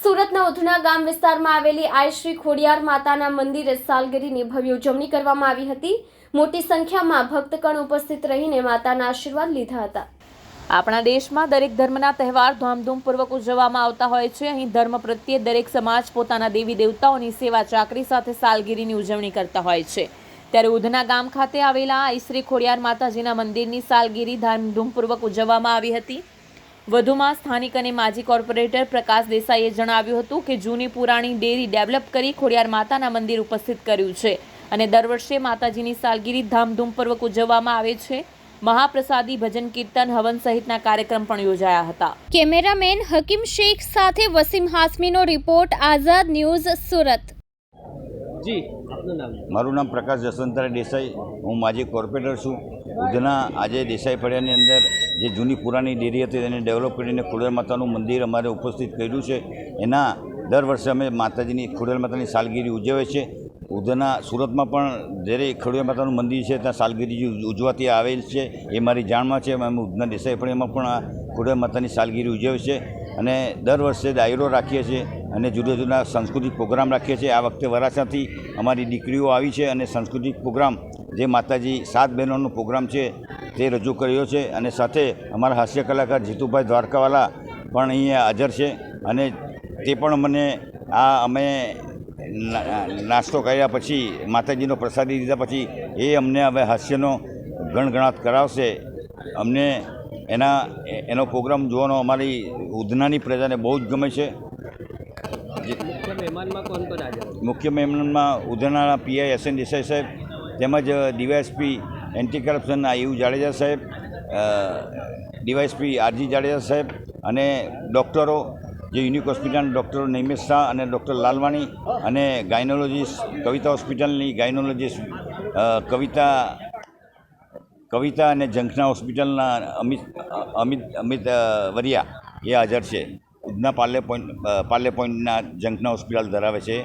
સુરતના ઉધના ગામ વિસ્તારમાં આવેલી આઈ શ્રી ખોડિયાર માતાના મંદિરે સાલગીરીની ભવ્ય ઉજવણી કરવામાં આવી હતી। મોટી સંખ્યામાં ભક્તગણ ઉપસ્થિત રહીને માતાના આશીર્વાદ લીધા હતા। આપણા દેશમાં દરેક ધર્મના તહેવાર ધામધૂમપૂર્વક ઉજવવામાં આવતા હોય છે। અહીં ધર્મ પ્રત્યે દરેક સમાજ પોતાના દેવી દેવતાઓની સેવા ચાકરી સાથે સાલગીરીની ઉજવણી કરતા હોય છે। ત્યારે ઉધના ગામ ખાતે આવેલા આઈ શ્રી ખોડિયાર માતાજીના મંદિરની સાલગીરી ધામધૂમપૂર્વક ઉજવવામાં આવી હતી। વધુમાં સ્થાનિક અને માજી કોર્પોરેટર પ્રકાશ દેસાઈએ જણાવ્યું હતું કે જૂની પુરાણી ડેરી ડેવલપ કરી ખોડિયાર માતાના મંદિર ઉપસ્થિત કર્યું છે અને દર વર્ષે માતાજીની સાલગીરી ધામધૂમપૂર્વક ઉજવવામાં આવે છે। મહાપ્રસાદી, ભજન કીર્તન, હવન સહિતના કાર્યક્રમ પણ યોજાયા હતા। કેમેરામેન હકીમ શેખ સાથે વસીમ હાસમીનો રિપોર્ટ, આઝાદ ન્યૂઝ, સુરત। જી, આપનું નામ? મારું નામ પ્રકાશ જસવંતરાય દેસાઈ, હું માજી કોર્પોરેટર છું। ઉધના આજે દેસાઈ ફળિયાની અંદર જે જૂની પુરાણી ડેરી હતી તેને ડેવલપ કરીને ખોડિયાર માતાનું મંદિર અમારે ઉપસ્થિત કર્યું છે। એના દર વર્ષે અમે માતાજીની ખોડિયાર માતાની સાલગીરી ઉજવે છે। ઉધના સુરતમાં પણ જ્યારે ખોડિયાર માતાનું મંદિર છે ત્યાં સાલગીરી ઉજવાતી આવેલ છે એ મારી જાણમાં છે। અમે ઉધના દેસાઈ ફળિયામાં પણ આ ખોડિયાર માતાની સાલગીરી ઉજવે છે અને દર વર્ષે ડાયરો રાખીએ છીએ અને જુદા જુદા સાંસ્કૃતિક પ્રોગ્રામ રાખીએ છીએ। આ વખતે વરાછાથી અમારી દીકરીઓ આવી છે અને સાંસ્કૃતિક પ્રોગ્રામ જે માતાજી 7 બહેનોનો પ્રોગ્રામ છે તે રજૂ કર્યો છે અને સાથે અમારા હાસ્ય કલાકાર જીતુભાઈ દ્વારકાવાલા પણ અહીંયા હાજર છે અને તે પણ મને અમે નાસ્તો કર્યા પછી માતાજીનો પ્રસાદી લીધા પછી એ અમને હવે હાસ્યનો ગણગણાટ કરાવશે। અમને એનો પ્રોગ્રામ જોવાનો અમારી ઉધનાની પ્રજાને બહુ જ ગમે છે। મુખ્ય મહેમાનમાં ઉધનાના પીઆઈ એસ એન દેસાઈ સાહેબ તેમજ ડીવાયએસપી એન્ટી કરપ્શન આયુ જાડેજા સાહેબ, ડીવાયએસપી આરજી જાડેજા સાહેબ અને ડૉક્ટરો, જે યુનિક હોસ્પિટલના ડૉક્ટર નૈમેશ શાહ અને ડૉક્ટર લાલવાણી અને ગાયનોલોજીસ્ટ કવિતા હોસ્પિટલની ગાયનોલોજીસ્ટ કવિતા અને ઝંખના હોસ્પિટલના અમિત વરિયા એ હાજર છે। ઉધના પાર્લે પોઈન્ટના ઝંખના હોસ્પિટલ ધરાવે છે।